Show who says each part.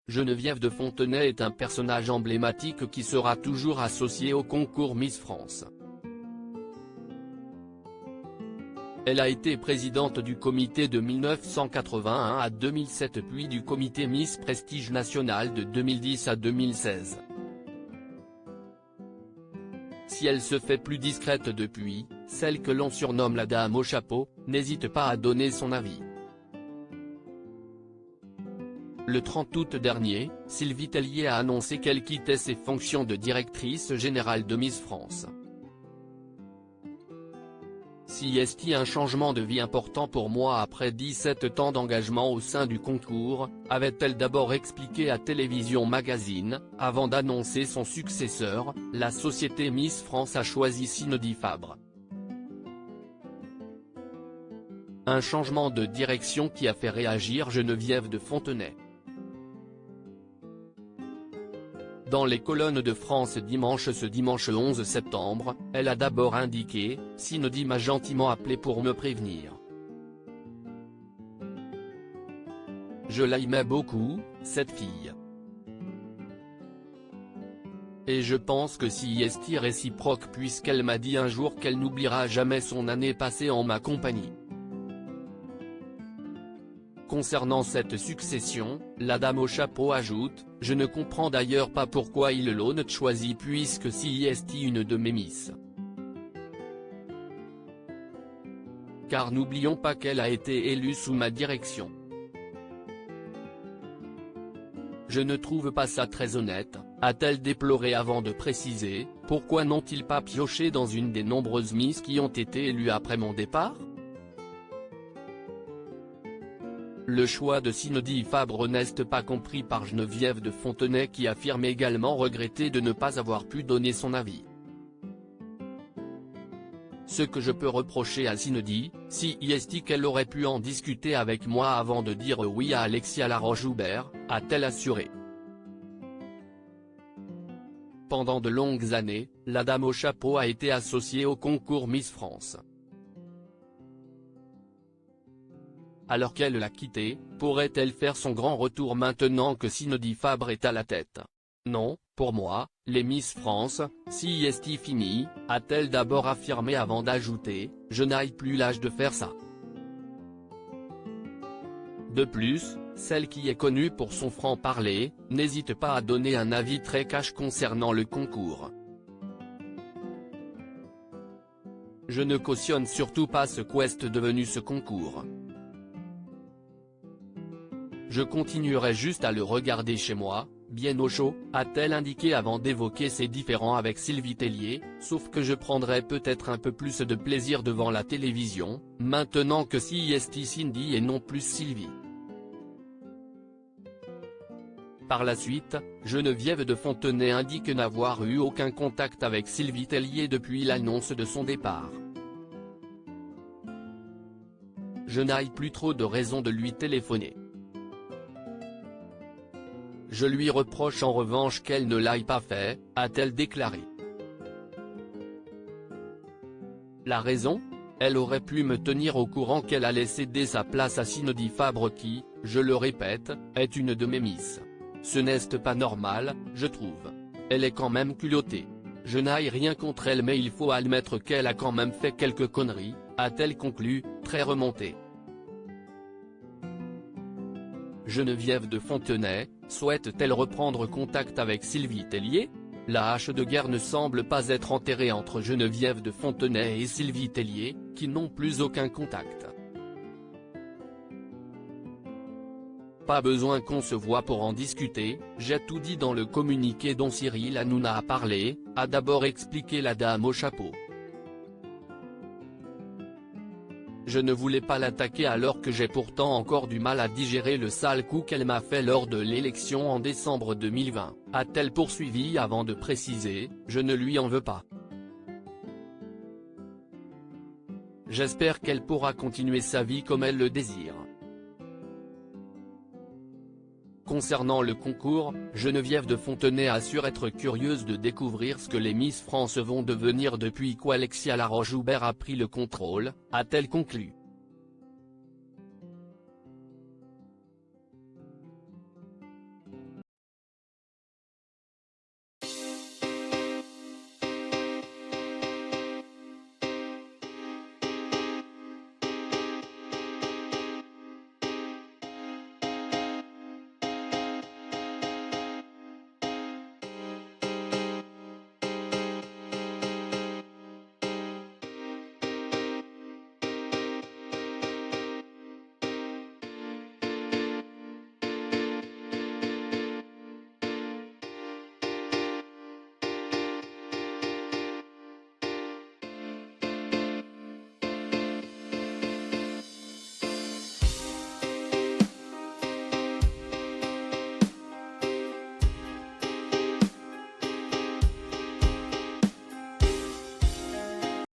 Speaker 1: Geneviève de Fontenay est un personnage emblématique qui sera toujours associé au concours Miss France. Elle a été présidente du comité de 1981 à 2007 puis du comité Miss Prestige National de 2010 à 2016. Si elle se fait plus discrète depuis, celle que l'on surnomme la dame au chapeau, n'hésite pas à donner son avis. Le 30 août dernier, Sylvie Tellier a annoncé qu'elle quittait ses fonctions de directrice générale de Miss France. Si est un changement de vie important pour moi après 17 ans d'engagement au sein du concours, avait-elle d'abord expliqué à Télévision Magazine, avant d'annoncer son successeur, la société Miss France a choisi Cindy Fabre. Un changement de direction qui a fait réagir Geneviève de Fontenay. Dans les colonnes de France ce dimanche 11 septembre, elle a d'abord indiqué « Cindy m'a gentiment appelé pour me prévenir. Je l'aimais beaucoup, cette fille. Et je pense que si est réciproque puisqu'elle m'a dit un jour qu'elle n'oubliera jamais son année passée en ma compagnie. » Concernant cette succession, la dame au chapeau ajoute « Je ne comprends d'ailleurs pas pourquoi ils l'ont choisi puisque si est une de mes Miss. Car n'oublions pas qu'elle a été élue sous ma direction. Je ne trouve pas ça très honnête », a-t-elle déploré avant de préciser « Pourquoi n'ont-ils pas pioché dans une des nombreuses Miss qui ont été élues après mon départ ? » Le choix de Cindy Fabre n'est pas compris par Geneviève de Fontenay qui affirme également regretter de ne pas avoir pu donner son avis. Ce que je peux reprocher à Cindy, si est qu'elle aurait pu en discuter avec moi avant de dire oui à Alexia Laroche-Joubert, a-t-elle assuré. Pendant de longues années, la dame au chapeau a été associée au concours Miss France. Alors qu'elle l'a quitté, pourrait-elle faire son grand retour maintenant que Cindy Fabre est à la tête? Non, pour moi, les Miss France, si est fini, a-t-elle d'abord affirmé avant d'ajouter, je n'ai plus l'âge de faire ça. De plus, celle qui est connue pour son franc-parler, n'hésite pas à donner un avis très cash concernant le concours. Je ne cautionne surtout pas ce qu'est devenu ce concours. Je continuerai juste à le regarder chez moi, bien au chaud, a-t-elle indiqué avant d'évoquer ses différends avec Sylvie Tellier, sauf que je prendrai peut-être un peu plus de plaisir devant la télévision, maintenant que si est Cindy et non plus Sylvie. Par la suite, Geneviève de Fontenay indique n'avoir eu aucun contact avec Sylvie Tellier depuis l'annonce de son départ. Je n'ai plus trop de raisons de lui téléphoner. Je lui reproche en revanche qu'elle ne l'ait pas fait, a-t-elle déclaré. La raison ? Elle aurait pu me tenir au courant qu'elle allait céder sa place à Cindy Fabre qui, je le répète, est une de mes Miss. Ce n'est pas normal, je trouve. Elle est quand même culottée. Je n'ai rien contre elle mais il faut admettre qu'elle a quand même fait quelques conneries, a-t-elle conclu, très remontée. Geneviève de Fontenay, souhaite-t-elle reprendre contact avec Sylvie Tellier? La hache de guerre ne semble pas être enterrée entre Geneviève de Fontenay et Sylvie Tellier, qui n'ont plus aucun contact. Pas besoin qu'on se voie pour en discuter, j'ai tout dit dans le communiqué dont Cyril Hanouna a parlé, a d'abord expliqué la dame au chapeau. Je ne voulais pas l'attaquer alors que j'ai pourtant encore du mal à digérer le sale coup qu'elle m'a fait lors de l'élection en décembre 2020, a-t-elle poursuivi avant de préciser, je ne lui en veux pas. J'espère qu'elle pourra continuer sa vie comme elle le désire. Concernant le concours, Geneviève de Fontenay assure être curieuse de découvrir ce que les Miss France vont devenir depuis qu'Alexia Laroche-Joubert a pris le contrôle, a-t-elle conclu.